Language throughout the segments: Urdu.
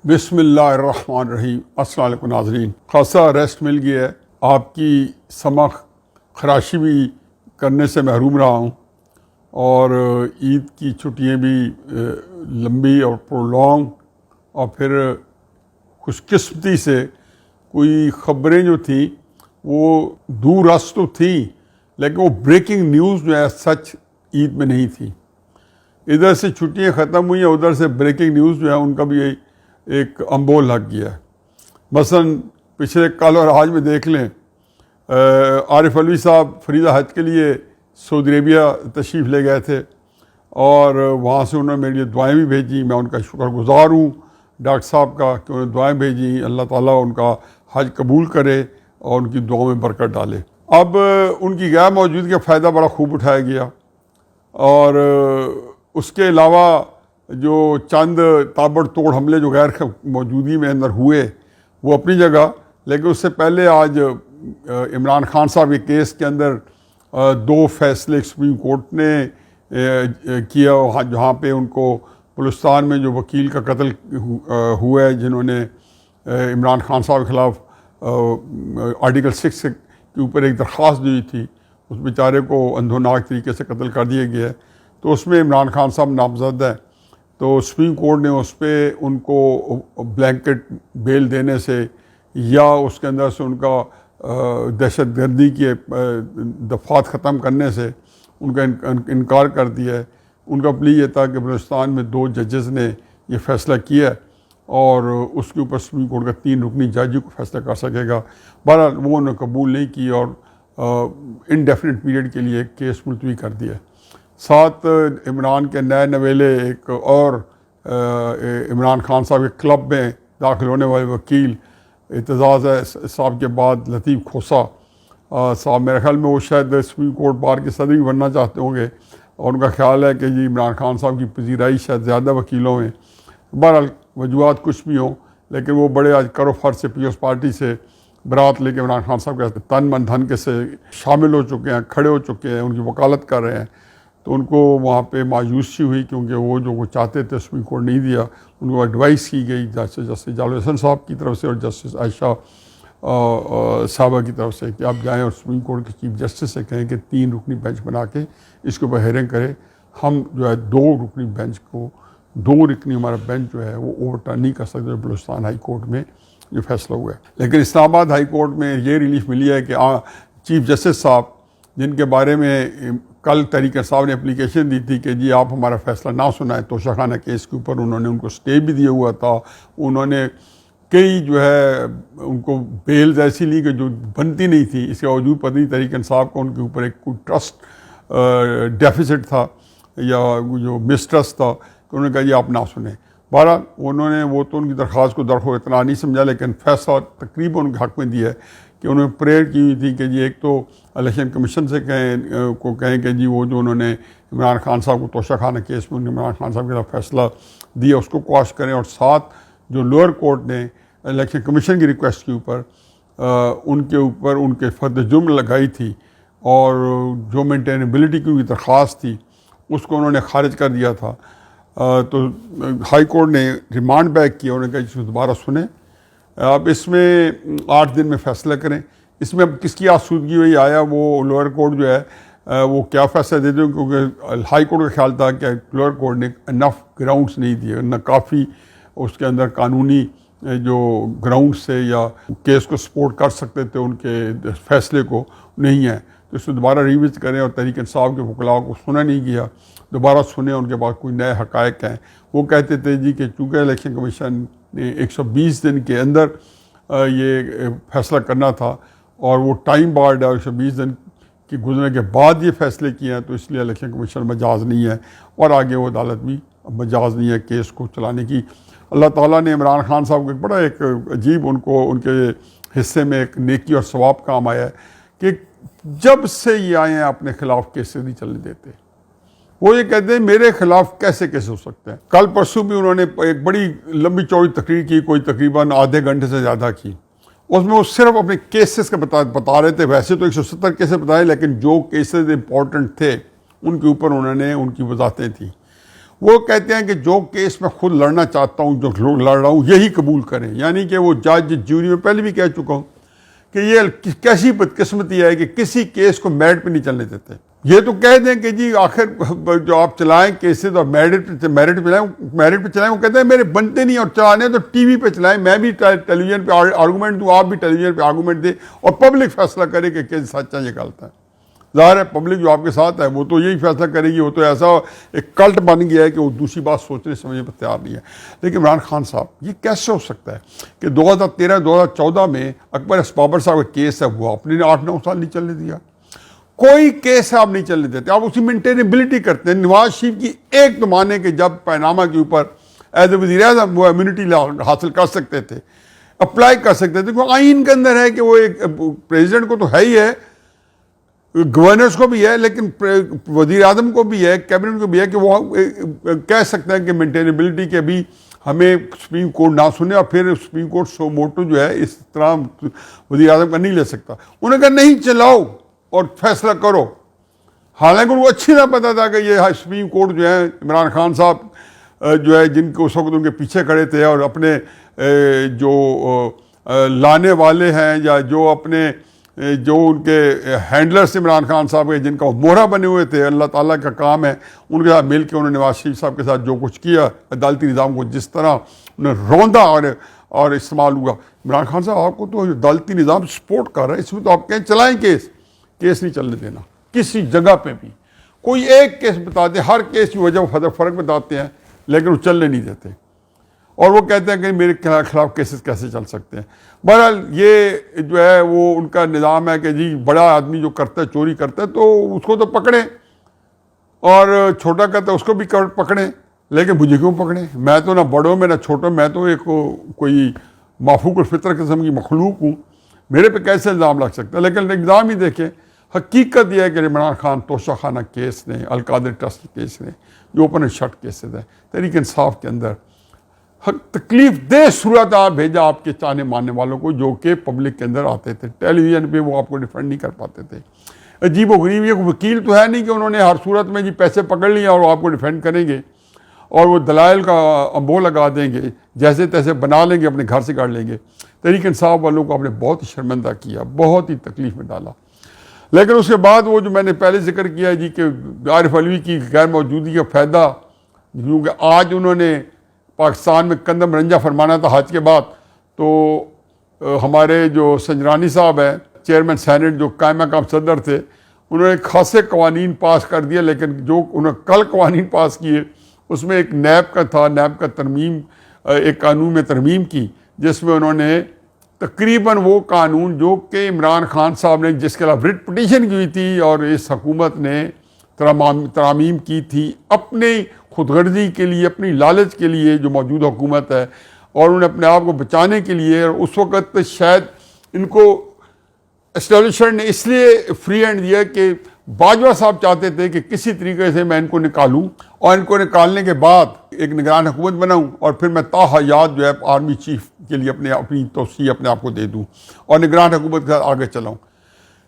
بسم اللہ الرحمن الرحیم۔ السلام علیکم ناظرین، خاصا ریسٹ مل گیا ہے، آپ کی سمع خراشی بھی کرنے سے محروم رہا ہوں، اور عید کی چھٹیاں بھی لمبی اور پرولونگ، اور پھر خوش قسمتی سے کوئی خبریں جو تھیں وہ دور رس تو تھیں، لیکن وہ بریکنگ نیوز جو ہے سچ عید میں نہیں تھی۔ ادھر سے چھٹیاں ختم ہوئی ہیں، ادھر سے بریکنگ نیوز جو ہے ان کا بھی ایک امبول لگ گیا ہے۔ مثلاً پچھلے کل اور آج میں دیکھ لیں، عارف علوی صاحب فریضہ حج کے لیے سعودی عربیہ تشریف لے گئے تھے، اور وہاں سے انہوں نے میرے لیے دعائیں بھی بھیجی۔ میں ان کا شکر گزار ہوں ڈاکٹر صاحب کا کہ انہوں نے دعائیں بھیجی، اللہ تعالیٰ ان کا حج قبول کرے اور ان کی دعاؤں میں برکت ڈالے۔ اب ان کی غیر موجودگی کا فائدہ بڑا خوب اٹھایا گیا، اور اس کے علاوہ جو چند تابڑ توڑ حملے جو غیر موجودگی میں اندر ہوئے وہ اپنی جگہ، لیکن اس سے پہلے آج عمران خان صاحب کے کیس کے اندر دو فیصلے سپریم کورٹ نے کیا، جہاں پہ ان کو بلوچستان میں جو وکیل کا قتل ہوا ہے، جنہوں نے عمران خان صاحب کے خلاف آرٹیکل 6 کے اوپر ایک درخواست دی تھی، اس بیچارے کو اندھوناک طریقے سے قتل کر دیا گیا ہے، تو اس میں عمران خان صاحب نامزد ہے۔ تو سپریم کورٹ نے اس پہ ان کو بلینکٹ بیل دینے سے یا اس کے اندر سے ان کا دہشت گردی کے دفعات ختم کرنے سے ان کا انکار کر دیا ہے۔ ان کا پلی یہ تھا کہ بلوچستان میں 2 ججز نے یہ فیصلہ کیا ہے، اور اس کے اوپر سپریم کورٹ کا 3 رکنی جج کو فیصلہ کر سکے گا۔ بہرحال وہ انہوں نے قبول نہیں کی اور انڈیفینٹ پیریڈ کے لیے کیس ملتوی کر دیا۔ ساتھ عمران کے نئے نویلے ایک اور عمران خان صاحب کے کلب میں داخل ہونے والے وکیل اعتزاز صاحب کے بعد لطیف کھوسہ صاحب، میرے خیال میں وہ شاید سپریم کورٹ بار کے صدر بھی بننا چاہتے ہوں گے، اور ان کا خیال ہے کہ جی عمران خان صاحب کی پذیرائی شاید زیادہ وکیلوں میں۔ بہرحال وجوہات کچھ بھی ہوں، لیکن وہ بڑے آج کرو فر سے پیپلز پارٹی سے برات لے کے عمران خان صاحب کے تن من دھن کے سے شامل ہو چکے ہیں، کھڑے ہو چکے ہیں، ان کی وکالت کر رہے ہیں۔ تو ان کو وہاں پہ مایوسی ہوئی، کیونکہ وہ جو وہ چاہتے تھے سپریم کورٹ نہیں دیا۔ ان کو ایڈوائس کی گئی جسٹس جلال حسن صاحب کی طرف سے اور جسٹس عائشہ صاحبہ کی طرف سے کہ آپ جائیں اور سپریم کورٹ کے چیف جسٹس سے کہیں کہ 3 رکنی بینچ بنا کے اس کے اوپر ہیئرنگ کرے۔ ہم جو ہے 2 رکنی بینچ کو 2 رکنی ہمارا بینچ جو ہے وہ اوور ٹرن نہیں کر سکتے۔ بلوچستان ہائی کورٹ میں جو فیصلہ ہوا ہے، لیکن اسلام آباد ہائی کورٹ میں یہ ریلیف ملی ہے کہ چیف جسٹس صاحب، جن کے بارے میں کل تحریک انصاف نے اپلیکیشن دی تھی کہ جی آپ ہمارا فیصلہ نہ سنائیں توشہ خانہ کیس کے اوپر، انہوں نے ان کو سٹے بھی دیا ہوا تھا۔ انہوں نے کئی جو ہے ان کو بیلز ایسی لی کہ جو بنتی نہیں تھی، اس کے باوجود پتہ نہیں تحریک انصاف کو ان کے اوپر ایک کوئی ٹرسٹ ڈیفیسٹ تھا یا جو مسٹرسٹ تھا کہ انہوں نے کہا جی آپ نہ سنیں۔ بہرحال انہوں نے وہ تو ان کی درخواست کو درخو اتنا نہیں سمجھا، لیکن فیصلہ تقریباً ان کے حق میں دیا ہے کہ انہوں نے پریئر کی ہوئی تھی کہ جی ایک تو الیکشن کمیشن سے کہیں کہ جی وہ جو انہوں نے عمران خان صاحب کو توشہ خانہ کیس میں عمران خان صاحب کے خلاف فیصلہ دیا اس کو کواش کریں، اور ساتھ جو لوئر کورٹ نے الیکشن کمیشن کی ریکویسٹ کے اوپر ان کے فرد جرم لگائی تھی، اور جو مینٹینیبلٹی کی درخواست تھی اس کو انہوں نے خارج کر دیا تھا۔ تو ہائی کورٹ نے ریمانڈ بیک کیا، انہوں نے کہا اس کو دوبارہ سنیں، اب اس میں 8 دن میں فیصلہ کریں۔ اس میں اب کس کی آسودگی ہوئی آیا وہ لوئر کورٹ جو ہے وہ کیا فیصلہ دے دیں، کیونکہ ہائی کورٹ کا خیال تھا کہ لوئر کورٹ نے انف گراؤنڈس نہیں دیے، نہ کافی اس کے اندر قانونی جو گراؤنڈ سے یا کیس کو سپورٹ کر سکتے تھے ان کے فیصلے کو نہیں ہے۔ تو اس کو دوبارہ ریویز کریں، اور تحریک انصاف کے وکلاء کو سنا نہیں گیا، دوبارہ سنیں، ان کے بعد کوئی نئے حقائق ہیں۔ وہ کہتے تھے جی کہ چونکہ الیکشن کمیشن نے 120 دن کے اندر یہ فیصلہ کرنا تھا، اور وہ ٹائم بارڈ ہے، 120 دن کے گزرنے کے بعد یہ فیصلے کیے ہیں، تو اس لیے الیکشن کمیشن مجاز نہیں ہے، اور آگے وہ عدالت بھی مجاز نہیں ہے کیس کو چلانے کی۔ اللہ تعالیٰ نے عمران خان صاحب کو ایک بڑا ایک عجیب ان کے حصے میں ایک نیکی اور ثواب کام آیا ہے کہ جب سے یہ آئے ہیں اپنے خلاف کیسز نہیں چلنے دیتے۔ وہ یہ کہتے ہیں میرے خلاف کیسے ہو سکتے ہیں۔ کل پرسوں بھی انہوں نے ایک بڑی لمبی چوڑی تقریر کی، کوئی تقریباً آدھے گھنٹے سے زیادہ کی۔ اس میں وہ صرف اپنے کیسز کا بتا رہے تھے، ویسے تو 170 کیسز بتائے، لیکن جو کیسز امپورٹنٹ تھے ان کے اوپر انہوں نے ان کی وضاحتیں تھیں۔ وہ کہتے ہیں کہ جو کیس میں خود لڑنا چاہتا ہوں، جو لڑ رہا ہوں، یہی قبول کریں. یعنی کہ وہ جج جیوری میں پہلے بھی کہہ چکا ہوں کہ یہ کیسی بدقسمتی ہے کہ کسی کیس کو میرٹ پہ نہیں چلنے دیتے. یہ تو کہہ دیں کہ جی آخر جو آپ چلائیں کیسز اور میرٹ پہ چلائیں، وہ کہتے ہیں میرے بنتے نہیں اور چلانے تو ٹی وی پہ چلائیں، میں بھی ٹیلی ویژن پہ آرگومنٹ دوں، آپ بھی ٹیلی ویژن پہ آرگومنٹ دیں اور پبلک فیصلہ کرے کہ کیس سچ ہے یہ غلط ہے. ظاہر ہے پبلک جو آپ کے ساتھ ہے وہ تو یہی فیصلہ کرے گی. وہ تو ایسا ایک کلٹ بن گیا ہے کہ وہ دوسری بات سوچنے سمجھنے پر تیار نہیں ہے. لیکن عمران خان صاحب یہ کیسے ہو سکتا ہے کہ 2013-2014 میں اکبر اسبابر صاحب کا کیس ہے وہ آپ نے 8-9 سال نہیں چلنے دیا. کوئی کیس آپ نہیں چلنے دیتے، آپ اسی مینٹینیبلٹی کرتے ہیں. نواز شریف کی ایک تو مانے کہ جب پیناما کے اوپر ایز اے وزیر اعظم وہ امیونٹی حاصل کر سکتے تھے، اپلائی کر سکتے تھے. وہ آئین کے اندر ہے کہ وہ ایک پریزیڈنٹ کو تو ہے ہی ہے، گورنرز کو بھی ہے، لیکن وزیر اعظم کو بھی ہے، کیبنٹ کو بھی ہے کہ وہ کہہ سکتے ہیں کہ مینٹینیبلٹی کے بھی ہمیں سپریم کورٹ نہ سنے اور پھر سپریم کورٹ سو موٹو جو ہے اس طرح وزیر اعظم کا نہیں لے سکتا. انہوں نے کہا نہیں چلاؤ اور فیصلہ کرو. حالانکہ ان کو اچھی طرح پتا تھا کہ یہ سپریم کورٹ جو ہے عمران خان صاحب جو ہے جن کو اس وقت ان کے پیچھے کھڑے تھے اور اپنے جو لانے والے ہیں یا جو اپنے جو ان کے ہینڈلرس عمران خان صاحب کے جن کا مہرہ بنے ہوئے تھے، اللہ تعالیٰ کا کام ہے ان کے ساتھ مل کے انہوں نے نواز شریف صاحب کے ساتھ جو کچھ کیا، عدالتی نظام کو جس طرح انہیں روندا اور استعمال ہوا. عمران خان صاحب آپ کو تو عدالتی نظام سپورٹ کر رہا ہے، اس میں تو آپ کہیں چلائیں کیس نہیں چلنے دینا کسی جگہ پہ بھی. کوئی ایک کیس بتا دیں، ہر کیس کی وجہ فرق بتاتے ہیں لیکن وہ چلنے نہیں دیتے اور وہ کہتے ہیں کہ میرے خلاف کیسز کیسے چل سکتے ہیں. بہرحال یہ جو ہے وہ ان کا نظام ہے کہ جی بڑا آدمی جو کرتا ہے چوری کرتا ہے تو اس کو تو پکڑیں اور چھوٹا کرتا ہے اس کو بھی پکڑیں، لیکن مجھے کیوں پکڑیں؟ میں تو نہ بڑوں میں نہ چھوٹوں، میں تو ایک کوئی مافوق الفطر قسم کی مخلوق ہوں، میرے پہ کیسے الزام لگ سکتا ہے؟ لیکن الزام ہی دیکھیں، حقیقت یہ ہے کہ عمران خان توشہ خانہ کیس نے، القادر ٹرسٹ کیس نے، جو اوپن اینڈ شٹ کیسز ہیں، تحریک انصاف کے اندر تکلیف دہ صورت آپ بھیجا آپ کے چاہنے ماننے والوں کو جو کہ پبلک کے اندر آتے تھے، ٹیلی ویژن پہ وہ آپ کو ڈیفینڈ نہیں کر پاتے تھے. عجیب و غریب، یہ وکیل تو ہے نہیں کہ انہوں نے ہر صورت میں جی پیسے پکڑ لیے اور وہ آپ کو ڈیفینڈ کریں گے اور وہ دلائل کا امبو لگا دیں گے، جیسے تیسے بنا لیں گے، اپنے گھر سے کاٹ لیں گے. تحریک انصاف والوں کو آپ نے بہت ہی شرمندہ کیا، بہت ہی تکلیف میں ڈالا. لیکن اس کے بعد وہ جو میں نے پہلے ذکر کیا جی کہ عارف علوی کی غیر موجودگی کا فائدہ، کیونکہ آج انہوں نے پاکستان میں قدم رنجہ فرمانا تھا حج کے بعد، تو ہمارے جو سنجرانی صاحب ہیں چیئرمین سینٹ جو قائم مقام صدر تھے، انہوں نے خاصے قوانین پاس کر دیا، لیکن جو انہوں نے کل قوانین پاس کیے اس میں ایک نیب کا تھا، نیب کا ترمیم، ایک قانون میں ترمیم کی جس میں انہوں نے تقریباً وہ قانون جو کہ عمران خان صاحب نے جس کے خلاف ریٹ پٹیشن کی ہوئی تھی اور اس حکومت نے ترامیم کی تھی اپنے خود غرضی کے لیے، اپنی لالچ کے لیے جو موجودہ حکومت ہے، اور انہوں نے اپنے آپ کو بچانے کے لیے، اور اس وقت شاید ان کو اسٹیبلشمنٹ نے اس لیے فری ہینڈ دیا کہ باجوہ صاحب چاہتے تھے کہ کسی طریقے سے میں ان کو نکالوں اور ان کو نکالنے کے بعد ایک نگران حکومت بناؤں اور پھر میں تاحیات جو ہے آرمی چیف کے لیے اپنی توسیع اپنے آپ کو دے دوں اور نگران حکومت کے ساتھ آگے چلاؤں.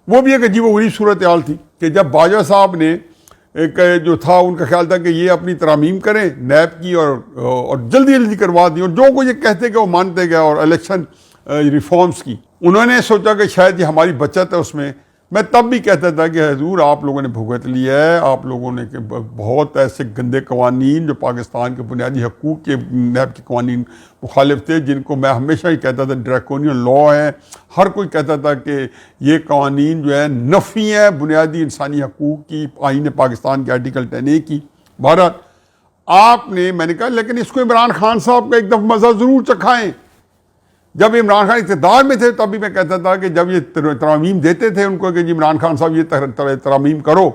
وہ بھی ایک عجیب و غریب صورتحال تھی کہ جب باجوہ صاحب نے ایک جو تھا ان کا خیال تھا کہ یہ اپنی ترامیم کریں نیب کی اور جلدی کروا دیں اور جو کو یہ کہتے کہ وہ مانتے گئے، اور الیکشن ریفارمز کی انہوں نے سوچا کہ شاید یہ ہماری بچت ہے اس میں. میں تب بھی کہتا تھا کہ حضور آپ لوگوں نے بھگت لیا ہے، آپ لوگوں نے کہ بہت ایسے گندے قوانین جو پاکستان کے بنیادی حقوق کے نیب کے قوانین مخالف تھے، جن کو میں ہمیشہ ہی کہتا تھا ڈریکونین لا ہے. ہر کوئی کہتا تھا کہ یہ قوانین جو ہے نفی ہے بنیادی انسانی حقوق کی، آئین پاکستان کے آرٹیکل 10A کی. بہرحال آپ نے، میں نے کہا لیکن اس کو عمران خان صاحب کا ایک دفعہ مزہ ضرور چکھائیں. جب عمران خان اقتدار میں تھے تب بھی میں کہتا تھا کہ جب یہ ترامیم دیتے تھے ان کو کہ جی عمران خان صاحب یہ ترامیم کرو،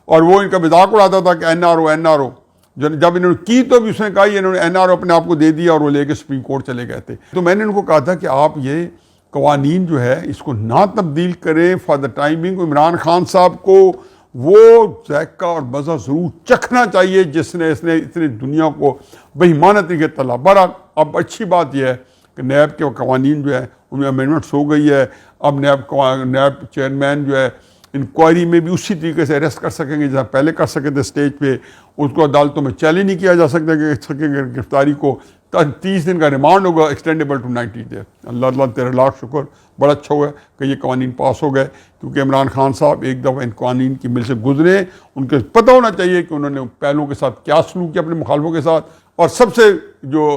اور وہ ان کا مذاق اڑاتا تھا کہ NRO. جب انہوں نے کی تو بھی اس نے کہا انہوں نے NRO اپنے آپ کو دے دیا اور وہ لے کے سپریم کورٹ چلے گئے تھے. تو میں نے ان کو کہا تھا کہ آپ یہ قوانین جو ہے اس کو نہ تبدیل کریں for the timing. Imran Khan صاحب کو وہ ذائقہ اور مزہ ضرور چکھنا چاہیے جس نے اس نے اتنی دنیا کو بہیمانہ طریقے تلا. بہرحال اب اچھی بات یہ ہے کہ نیب کے قوانین جو ہے ان میں امینڈمنٹس ہو گئی ہے. اب نیب چیئرمین جو ہے انکوائری میں بھی اسی طریقے سے اریسٹ کر سکیں گے جہاں پہلے کر سکے تھے اسٹیج پہ. اس کو عدالتوں میں چیلنج نہیں کیا جا سکتا کہ گرفتاری کو 30 دن کا ریمانڈ ہوگا ایکسٹینڈیبل ٹو 90 ڈیز. اللہ تیرے لاکھ شکر, بڑا اچھا ہوا کہ یہ قوانین پاس ہو گئے, کیونکہ عمران خان صاحب ایک دفعہ ان قوانین کی مل سے گزرے, ان کے پتہ ہونا چاہیے کہ انہوں نے پہلوؤں کے ساتھ کیا سلوک کیا اپنے مخالفوں کے ساتھ. اور سب سے جو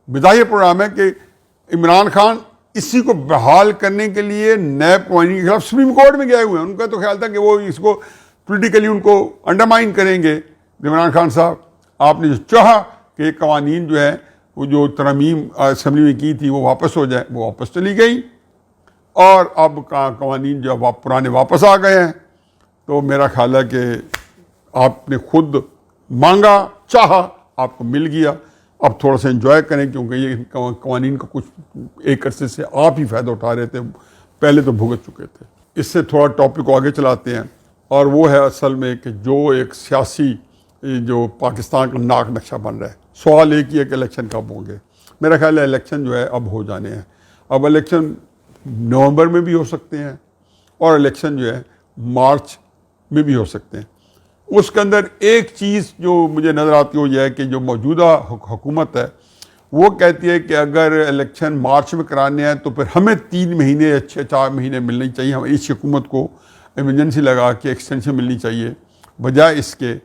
بظاہر پروگرام ہے کہ عمران خان اسی کو بحال کرنے کے لیے نیب قوانین کے خلاف سپریم کورٹ میں گئے ہوئے ہیں. ان کا تو خیال تھا کہ وہ اس کو پولیٹیکلی ان کو انڈرمائن کریں گے. عمران خان صاحب, آپ نے جو چاہا کہ یہ قوانین جو ہے وہ جو ترمیم اسمبلی میں کی تھی وہ واپس ہو جائے, وہ واپس چلی گئی, اور اب قوانین جو پرانے واپس آ گئے ہیں. تو میرا خیال ہے کہ آپ نے خود مانگا, چاہا, آپ کو مل گیا. اب تھوڑا سا انجوائے کریں, کیونکہ یہ قوانین کا کچھ ایک عرصے سے آپ ہی فائدہ اٹھا رہے تھے, پہلے تو بھگت چکے تھے. اس سے تھوڑا ٹاپک کو آگے چلاتے ہیں, اور وہ ہے اصل میں کہ جو ایک سیاسی جو پاکستان کا ناک نقشہ بن رہا ہے. سوال ایک ہی ہے کہ الیکشن کب ہوں گے. میرا خیال ہے الیکشن جو ہے اب ہو جانے ہیں. اب الیکشن نومبر میں بھی ہو سکتے ہیں, اور الیکشن جو ہے مارچ میں بھی ہو سکتے ہیں. اس کے اندر ایک چیز جو مجھے نظر آتی ہو یہ ہے کہ جو موجودہ حکومت ہے وہ کہتی ہے کہ اگر الیکشن مارچ میں کرانے ہیں تو پھر ہمیں 3 مہینے یا 4 مہینے ملنے چاہیے. ہم اس حکومت کو ایمرجنسی لگا کے ایکسٹینشن ملنی چاہیے, بجائے اس کے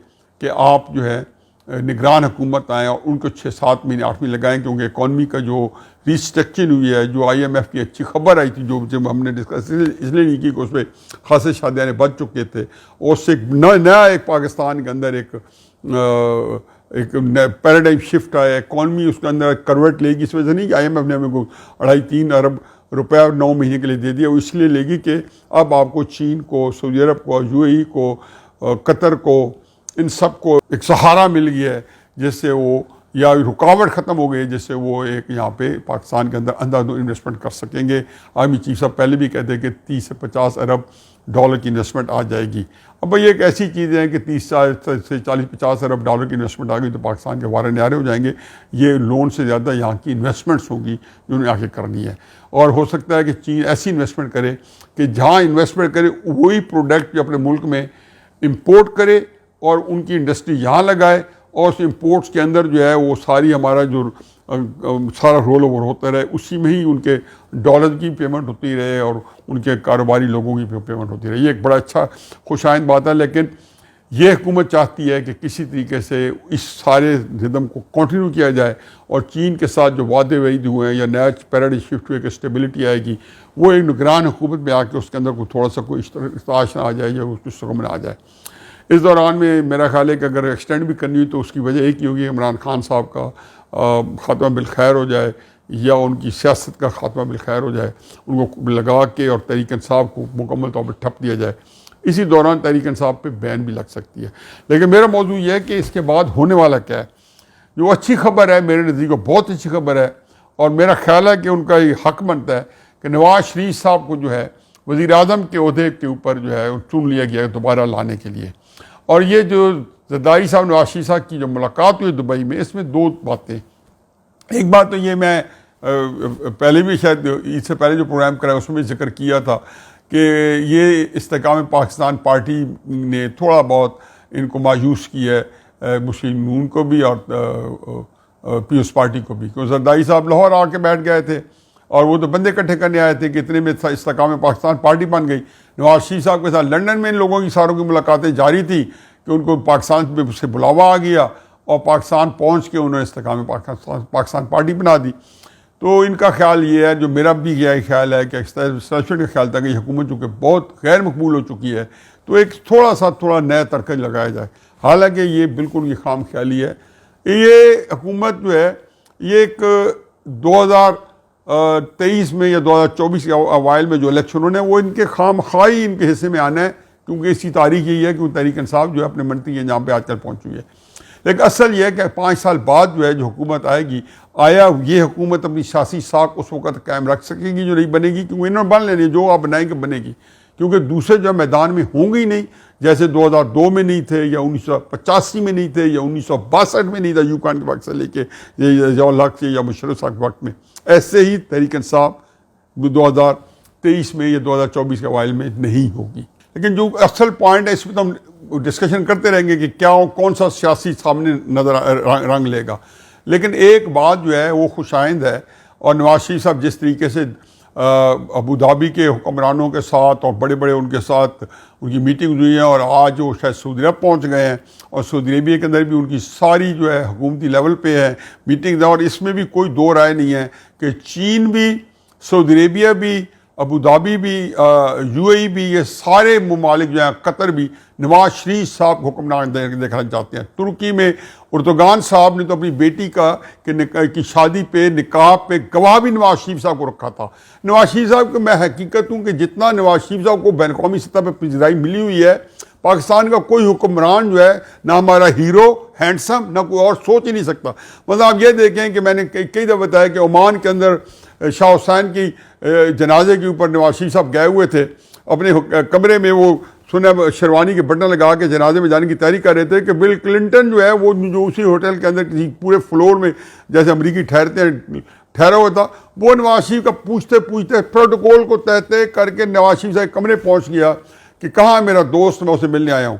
کہ آپ جو ہے نگران حکومت آئیں اور ان کو 6-7 مہینے 8 مہینے لگائیں. کیونکہ اکانومی کا جو ریسٹرکچر ہوئی ہے, جو IMF کی اچھی خبر آئی تھی جو ہم نے ڈسکس اس لیے نہیں کی کہ اس پہ خاصے شادیاں بچ چکے تھے, اور اس سے ایک نیا ایک پاکستان کے اندر ایک پیراڈائم شفٹ آیا. اکانومی اس کے اندر کروٹ لے گی, اس وجہ سے نہیں کہ IMF نے ہمیں کو 2.5-3 ارب روپیہ 9 مہینے کے لیے دے دیا, وہ اس لیے لے گی کہ اب آپ کو چین کو, سعودی عرب کو, UAE کو, قطر کو, ان سب کو ایک سہارا مل گیا ہے, جس سے وہ یا رکاوٹ ختم ہو گئی, جس سے وہ ایک یہاں پہ پاکستان کے اندر اندھادھند انویسٹمنٹ کر سکیں گے. آرمی چیف صاحب پہلے بھی کہتے ہیں کہ 30 سے 50 ارب ڈالر کی انویسٹمنٹ آ جائے گی. اب یہ ایک ایسی چیز ہے کہ 30 سے 40-50 ارب ڈالر کی انویسٹمنٹ آ گئی تو پاکستان کے وارے نیارے ہو جائیں گے. یہ لون سے زیادہ یہاں کی انویسٹمنٹس ہوں گی جو انہیں آ کے کرنی ہے. اور ہو سکتا ہے کہ چین ایسی انویسٹمنٹ کرے کہ جہاں انویسٹمنٹ کرے وہی پروڈکٹ جو اپنے ملک میں امپورٹ کرے اور ان کی انڈسٹری یہاں لگائے, اور اس امپورٹس کے اندر جو ہے وہ ساری ہمارا جو سارا رول اوور ہوتا رہے, اسی میں ہی ان کے ڈالر کی پیمنٹ ہوتی رہے اور ان کے کاروباری لوگوں کی پیمنٹ ہوتی رہے. یہ ایک بڑا اچھا خوش آئند بات ہے. لیکن یہ حکومت چاہتی ہے کہ کسی طریقے سے اس سارے ردم کو کنٹینیو کیا جائے, اور چین کے ساتھ جو وعدے وعید ہوئے ہیں یا نیا پیراڈائم شفٹ ہوئے کہ اسٹیبلٹی آئے گی, وہ ایک نگران حکومت میں آ کے اس کے اندر کوئی تھوڑا سا کوئی اشتعاش نہ آ جائے یا کچھ سکون آ جائے. اس دوران میں میرا خیال ہے کہ اگر ایکسٹینڈ بھی کرنی ہوئی تو اس کی وجہ ایک ہی ہوگی, عمران خان صاحب کا خاتمہ بالخیر ہو جائے یا ان کی سیاست کا خاتمہ بالخیر ہو جائے, ان کو لگا کے اور تحریک انصاف کو مکمل طور پر ٹھپ دیا جائے. اسی دوران تحریک انصاف پہ بین بھی لگ سکتی ہے. لیکن میرا موضوع یہ ہے کہ اس کے بعد ہونے والا کیا ہے. جو اچھی خبر ہے میرے نزدیک بہت اچھی خبر ہے, اور میرا خیال ہے کہ ان کا یہ حق بنتا ہے کہ نواز شریف صاحب کو جو ہے وزیر اعظم کے عہدے کے اوپر جو ہے چن لیا گیا ہے دوبارہ لانے کے لیے. اور یہ جو زرداری صاحب نواز شریف صاحب کی جو ملاقات ہوئی دبئی میں, اس میں 2 باتیں. ایک بات تو یہ میں پہلے بھی شاید اس سے پہلے جو پروگرام کرا اس میں ذکر کیا تھا کہ یہ استحکام پاکستان پارٹی نے تھوڑا بہت ان کو مایوس کیا ہے, مسلم نون کو بھی اور پیپلز پارٹی کو بھی. کیونکہ زرداری صاحب لاہور آ کے بیٹھ گئے تھے اور وہ تو بندے اکٹھے کرنے آئے تھے کہ اتنے میں استحکام پاکستان پارٹی بن گئی. نواز شریف صاحب کے ساتھ لنڈن میں ان لوگوں کی ساروں کی ملاقاتیں جاری تھی کہ ان کو پاکستان میں سے بلاوا آ گیا, اور پاکستان پہنچ کے انہوں نے استحکام پاکستان پارٹی بنا دی. تو ان کا خیال یہ ہے, جو میرا بھی یہ خیال ہے کہ اسٹیبلشمنٹ کا خیال تھا کہ یہ حکومت چونکہ بہت غیر مقبول ہو چکی ہے تو ایک تھوڑا نیا ترکش لگایا جائے. حالانکہ یہ بالکل یہ خام خیالی ہے. یہ حکومت جو ہے یہ ایک 2023 میں یا 2024 کے اوائل میں جو الیکشن ہونے ہیں وہ ان کے خواہی ان کے حصے میں آنا ہے, کیونکہ اس کی تاریخ یہی ہے کہ وہ تحریک انصاف جو ہے اپنے منطقی انجام پہ آج کل پہنچ چکی ہے. لیکن اصل یہ ہے کہ 5 سال بعد جو ہے جو حکومت آئے گی, آیا یہ حکومت اپنی سیاسی ساکھ اس وقت قائم رکھ سکے گی جو نہیں بنے گی, کیونکہ انہوں نے بن لینی جو آپ بنائیں گے بنے گی, کیونکہ دوسرے جو میدان میں ہوں گے ہی نہیں, جیسے 2002 میں نہیں تھے یا 1985 میں نہیں تھے یا 1962 میں نہیں تھا یوکان کے وقت سے لے کے ضیاء الحق سے یا مشرف صاحب کے وقت میں, ایسے ہی تحریک انصاف 2023 میں یا 2024 کے اوائل میں نہیں ہوگی. لیکن جو اصل پوائنٹ ہے اس میں تو ہم ڈسکشن کرتے رہیں گے کہ کیا کون سا سیاسی سامنے نظر رنگ لے گا. لیکن ایک بات جو ہے وہ خوش آئند ہے, اور نواز شریف صاحب جس طریقے سے ابو دھابی کے حکمرانوں کے ساتھ اور بڑے بڑے ان کے ساتھ ان کی میٹنگ ہوئی ہیں, اور آج وہ شاید سعودی عرب پہنچ گئے ہیں, اور سعودی عربیہ کے اندر بھی ان کی ساری جو ہے حکومتی لیول پہ ہے میٹنگ, اور اس میں بھی کوئی دو رائے نہیں ہے کہ چین بھی, سعودی عربیہ بھی, ابو دھابی بھی, یو اے ای بھی, یہ سارے ممالک جو ہیں, قطر بھی, نواز شریف صاحب حکمران دیکھنا چاہتے ہیں. ترکی میں اردوغان صاحب نے تو اپنی بیٹی کی شادی پہ, نکاح پہ گواہ بھی نواز شریف صاحب کو رکھا تھا. نواز شریف صاحب کو میں حقیقت ہوں کہ جتنا نواز شریف صاحب کو بین الاقوامی سطح پہ پذیرائی ملی ہوئی ہے, پاکستان کا کوئی حکمران جو ہے, نہ ہمارا ہیرو ہینڈسم, نہ کوئی اور سوچ ہی نہیں سکتا. مطلب آپ یہ دیکھیں کہ میں نے کئی دفعہ بتایا کہ عمان کے اندر شاہ حسین کی جنازے کے اوپر نواز شریف صاحب گئے ہوئے تھے اپنے کمرے میں, وہ شیروانی کے بٹن لگا کے جنازے میں جانے کی تیاری کر رہے تھے کہ بل کلنٹن جو ہے وہ جو اسی ہوٹل کے اندر کسی پورے فلور میں جیسے امریکی ٹھہرتے ہیں ٹھہرا ہوا تھا, وہ نواز شریف کا پوچھتے پوچھتے پروٹوکول کو طے کر کے نواز شریف صاحب کمرے پہنچ گیا کہ کہاں میرا دوست, میں اسے ملنے آیا ہوں.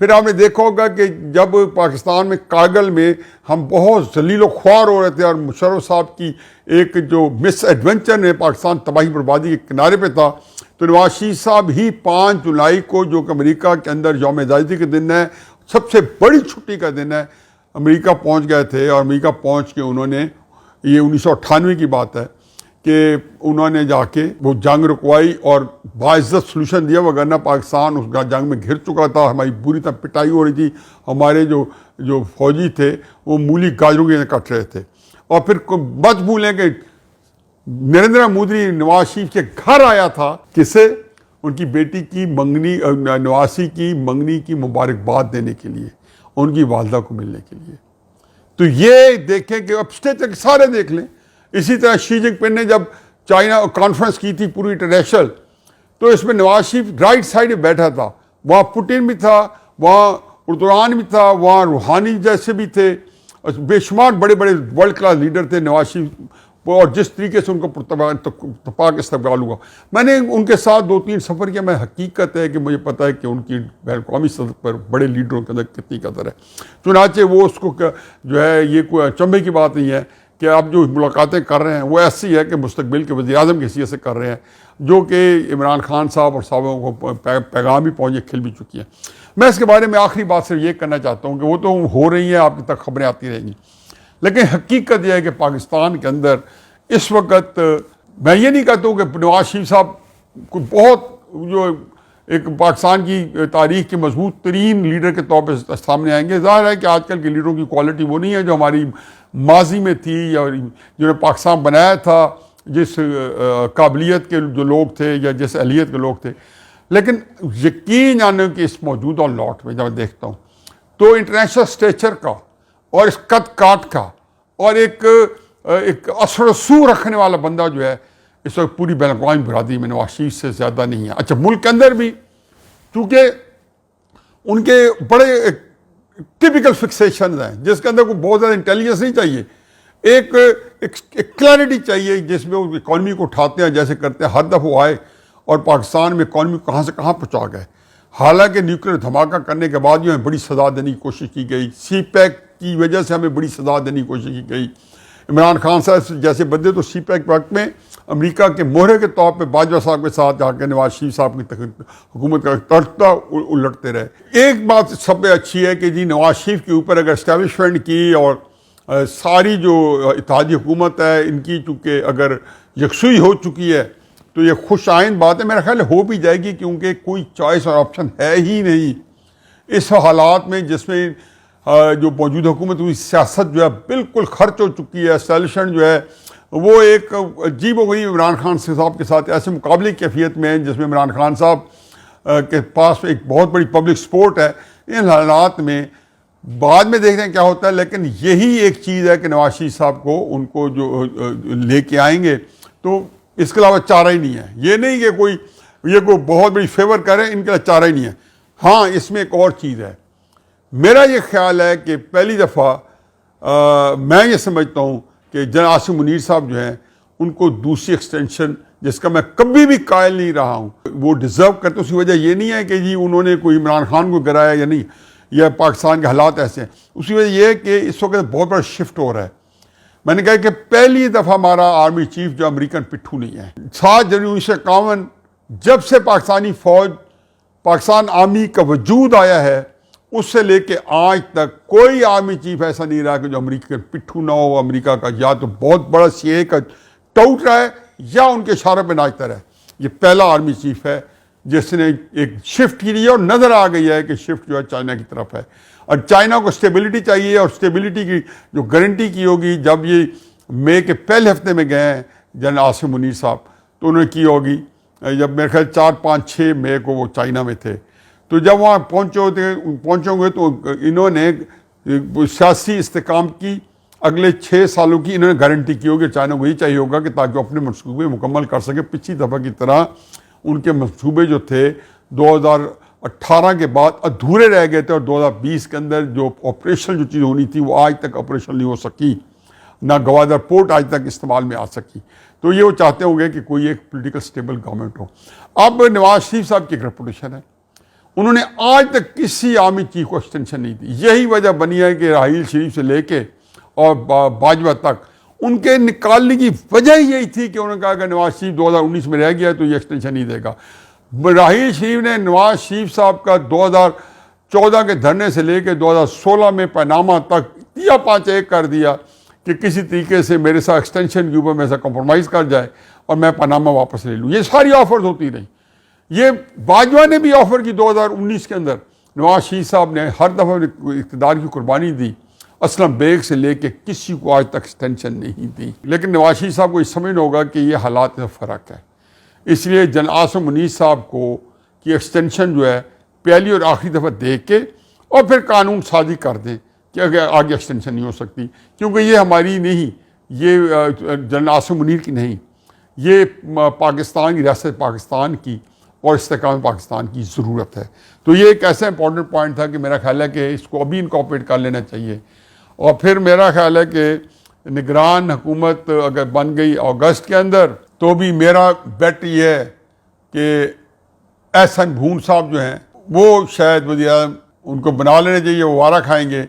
پھر آپ نے دیکھا ہوگا کہ جب پاکستان میں کارگل میں ہم بہت ذلیل و خوار ہو رہے تھے اور مشرف صاحب کی ایک جو مس ایڈونچر نے پاکستان تباہی بربادی کے کنارے پہ تھا, تو نواز شریف صاحب ہی 5 جولائی کو, جو کہ امریکہ کے اندر یوم آزادی کے دن ہے, سب سے بڑی چھٹی کا دن ہے, امریکہ پہنچ گئے تھے. اور امریکہ پہنچ کے انہوں نے, یہ 1998 کی بات ہے, کہ انہوں نے جا کے وہ جنگ رکوائی اور باعزت سلوشن دیا, وگرنہ پاکستان اس جنگ میں گھر چکا تھا, ہماری بری طرح پٹائی ہو رہی تھی, ہمارے جو فوجی تھے وہ مولی گاجروں کے کٹ رہے تھے. اور پھر مت بھولیں کہ نریندر مودی نواز شریف کے گھر آیا تھا, کسے, ان کی بیٹی کی منگنی, نواسی کی منگنی کی مبارکباد دینے کے لیے, ان کی والدہ کو ملنے کے لیے. تو یہ دیکھیں کہ اب اسٹیج سارے دیکھ لیں. اسی طرح شی جن پنگ نے جب چائنا کانفرنس کی تھی پوری انٹرنیشنل, تو اس میں نواز شریف رائٹ سائڈ میں بیٹھا تھا, وہاں پوٹن بھی تھا, وہاں اردوغان بھی تھا, وہاں روحانی جیسے بھی تھے, بے شمار بڑے بڑے ورلڈ کلاس لیڈر تھے نواز شریف, اور جس طریقے سے ان کو پرتپاک استقبال ہوا. میں نے ان کے ساتھ 2-3 سفر کیا, میں حقیقت ہے کہ مجھے پتہ ہے کہ ان کی بین الاقوامی سطح پر بڑے لیڈروں کے اندر کتنی قدر ہے. چنانچہ وہ اس کو جو ہے, یہ کوئی اچنبھے کی بات نہیں ہے کہ اب جو ملاقاتیں کر رہے ہیں وہ ایسی ہے کہ مستقبل کے وزیر اعظم کی حیثیت سے کر رہے ہیں, جو کہ عمران خان صاحب اور صاحبوں کو پیغام بھی پہنچے, کھل بھی چکی ہیں. میں اس کے بارے میں آخری بات صرف یہ کرنا چاہتا ہوں کہ وہ تو ہو رہی ہیں, آپ کی تک خبریں آتی رہیں گی, لیکن حقیقت یہ ہے کہ پاکستان کے اندر اس وقت, میں یہ نہیں کہتا ہوں کہ نواز شریف صاحب کو بہت جو ایک پاکستان کی تاریخ کے مضبوط ترین لیڈر کے طور پہ سامنے آئیں گے. ظاہر ہے کہ آج کل کے لیڈروں کی کوالٹی وہ نہیں ہے جو ہماری ماضی میں تھی, یا جو نے پاکستان بنایا تھا, جس قابلیت کے جو لوگ تھے یا جس اہلیت کے لوگ تھے. لیکن یقین جانے کہ اس موجودہ لاٹ میں جب میں دیکھتا ہوں تو انٹرنیشنل اسٹیچر کا اور اس قد کاٹ کا اور ایک اثر و سو رکھنے والا بندہ جو ہے اس وقت پوری بین الاقوامی برادری میں نواز شریف سے زیادہ نہیں ہے. اچھا, ملک کے اندر بھی چونکہ ان کے بڑے ٹپیکل فکسیشنز ہیں جس کے اندر کوئی بہت زیادہ انٹیلیجنس نہیں چاہیے, ایک کلیئرٹی چاہیے جس میں وہ اکانومی کو اٹھاتے ہیں جیسے کرتے ہیں. ہر دفعہ آئے اور پاکستان میں اکانومی کہاں سے کہاں پہنچا گئے, حالانکہ نیوکلیر دھماکہ کرنے کے بعد جو ہے بڑی سزا دینے کی کوشش کی گئی, سی پیک کی وجہ سے ہمیں بڑی سزا دینے کی کوشش کی گئی. عمران خان صاحب جیسے بندے تو سی پیک وقت میں امریکہ کے مہرے کے طور پہ باجوہ صاحب کے ساتھ جا کے نواز شریف صاحب کی حکومت کا ترتا الٹتے رہے. ایک بات سب سے اچھی ہے کہ جی نواز شریف کے اوپر اگر اسٹیبلشمنٹ کی اور ساری جو اتحادی حکومت ہے ان کی چونکہ اگر یکسوئی ہو چکی ہے تو یہ خوش آئند بات ہے. میرا خیال ہو بھی جائے گی کیونکہ کوئی چوائس اور آپشن ہے ہی نہیں اس حالات میں جس میں جو موجودہ حکومت کی سیاست جو ہے بالکل خرچ ہو چکی ہے. اسٹیبلشمنٹ جو ہے وہ ایک عجیب ہو گئی عمران خان صاحب کے ساتھ ایسے مقابلے کیفیت میں جس میں عمران خان صاحب کے پاس ایک بہت بڑی پبلک سپورٹ ہے. ان حالات میں بعد میں دیکھتے ہیں کیا ہوتا ہے, لیکن یہی ایک چیز ہے کہ نواز شریف صاحب کو ان کو جو لے کے آئیں گے تو اس کے علاوہ چارہ ہی نہیں ہے. یہ نہیں کہ کوئی بہت بڑی فیور کرے, ان کے لیے چارہ ہی نہیں ہے. ہاں, اس میں ایک اور چیز ہے. میرا یہ خیال ہے کہ پہلی دفعہ میں یہ سمجھتا ہوں کہ جناب عاصم منیر صاحب جو ہیں ان کو دوسری ایکسٹینشن جس کا میں کبھی بھی قائل نہیں رہا ہوں. وہ ڈیزرو کرتے. اس کی وجہ یہ نہیں ہے کہ جی انہوں نے کوئی عمران خان کو گرایا یا نہیں, یا پاکستان کے حالات ایسے ہیں. اس کی وجہ یہ ہے کہ اس وقت بہت بڑا شفٹ ہو رہا ہے. میں نے کہا کہ پہلی دفعہ ہمارا آرمی چیف جو امریکن پٹھو نہیں ہے. 7 جنوری 1951 جب سے پاکستانی فوج, پاکستان آرمی کا وجود آیا ہے, اس سے لے کے آج تک کوئی آرمی چیف ایسا نہیں رہا کہ جو امریکن پٹھو نہ ہو. امریکہ کا یا تو بہت بڑا CIA کا ٹاؤٹ رہا ہے یا ان کے اشارے پہ ناچتا رہا ہے. یہ پہلا آرمی چیف ہے جس نے ایک شفٹ کی ہے, اور نظر آ گئی ہے کہ شفٹ جو ہے چائنا کی طرف ہے. اور چائنا کو اسٹیبلٹی چاہیے, اور اسٹیبلٹی کی جو گارنٹی کی ہوگی, جب یہ مئی کے پہلے ہفتے میں گئے ہیں جنرل عاصم منیر صاحب, تو انہوں نے کی ہوگی جب میرے خیال 4, 5, 6 مئی کو وہ چائنا میں تھے. تو جب وہاں پہنچے ہوئے تو انہوں نے سیاسی استحکام کی اگلے 6 سالوں کی انہوں نے گارنٹی کی ہوگی. چائنا کو یہی چاہیے ہوگا کہ تاکہ وہ اپنے منصوبے مکمل کر سکے. پچھلی دفعہ کی طرح ان کے منصوبے جو تھے 2018 کے بعد ادھورے رہ گئے تھے, اور 2020 کے اندر جو آپریشن جو چیز ہونی تھی وہ آج تک آپریشن نہیں ہو سکی, نہ گوادر پورٹ آج تک استعمال میں آ سکی. تو یہ وہ چاہتے ہوں گے کہ کوئی ایک پولیٹیکل سٹیبل گورنمنٹ ہو. اب نواز شریف صاحب کی ایک ریپوٹیشن ہے, انہوں نے آج تک کسی آرمی چیف کو ایکسٹینشن نہیں دی. یہی وجہ بنی ہے کہ راحیل شریف سے لے کے اور باجوہ تک ان کے نکالنے کی وجہ یہی تھی کہ انہوں نے کہا کہ نواز شریف 2019 میں رہ گیا تو یہ ایکسٹینشن نہیں دے گا. راحیل شریف نے نواز شریف صاحب کا 2014 کے دھرنے سے لے کے 2016 میں پاناما تک 3-5-1 کر دیا کہ کسی طریقے سے میرے ساتھ ایکسٹینشن کے اوپر میں سے کمپرومائز کر جائے اور میں پاناما واپس لے لوں. یہ ساری آفرز ہوتی رہیں. یہ باجوہ نے بھی آفر کی 2019 کے اندر. نواز شریف صاحب نے ہر دفعہ اقتدار کی قربانی دی, اسلم بیگ سے لے کے کسی کو آج تک ایکسٹینشن نہیں دی. لیکن نواز شریف صاحب کو یہ سمجھنا ہوگا کہ یہ حالات میں فرق ہے. اس لیے جنرل عاصم منیر صاحب کو کہ ایکسٹینشن جو ہے پہلی اور آخری دفعہ دے کے اور پھر قانون سازی کر دیں کہ اگر آگے ایکسٹینشن نہیں ہو سکتی, کیونکہ یہ ہماری نہیں, یہ جنرل عاصم منیر کی نہیں, یہ پاکستان کی, ریاست پاکستان کی اور استحکام پاکستان کی ضرورت ہے. تو یہ ایک ایسا امپورٹنٹ پوائنٹ تھا کہ میرا خیال ہے کہ اس کو ابھی انکارپوریٹ کر لینا چاہیے. اور پھر میرا خیال ہے کہ نگران حکومت اگر بن گئی اگست کے اندر, تو بھی میرا بیٹ یہ ہے کہ احسن بھون صاحب جو ہیں وہ شاید وزیر اعظم ان کو بنا لینا چاہیے. وہ وارہ کھائیں گے,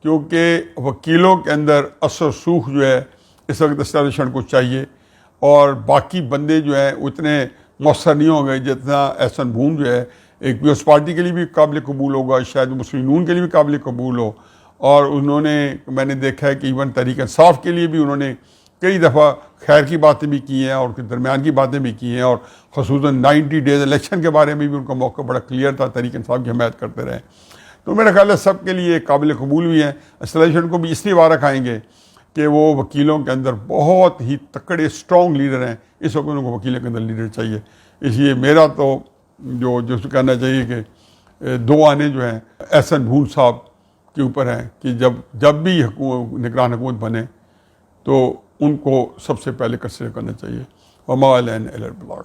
کیونکہ وکیلوں کے اندر اثر سوکھ جو ہے اس وقت اسٹیبلشمنٹ کو چاہیے, اور باقی بندے جو ہیں اتنے مؤثر نہیں ہوں گے جتنا احسن بھون جو ہے ایک پیپلز پارٹی کے لیے بھی قابل قبول ہوگا, شاید مسلم نون کے لیے بھی قابل قبول ہو. اور انہوں نے, میں نے دیکھا ہے کہ ایون تحریک انصاف کے لیے بھی انہوں نے کئی دفعہ خیر کی باتیں بھی کی ہیں اور درمیان کی باتیں بھی کی ہیں, اور خصوصاً 90 ڈیز الیکشن کے بارے میں بھی ان کا موقع بڑا کلیئر تھا, تحریک انصاف کی حمایت کرتے رہے. تو میرا خیال ہے سب کے لیے قابل قبول بھی ہیں. اسٹیبلشمنٹ کو بھی اس لیے وارہ کھائیں گے کہ وہ وکیلوں کے اندر بہت ہی تکڑے اسٹرانگ لیڈر ہیں. اس وقت ان کو وکیلوں کے اندر لیڈر چاہیے. اس لیے میرا تو جو کہنا چاہیے کہ 2 آنے جو ہیں احسن بھون صاحب کے اوپر ہیں کہ جب بھی نگران حکومت بنے تو ان کو سب سے پہلے کنسیڈر کرنا چاہیے. وما علینا الا البلاغ.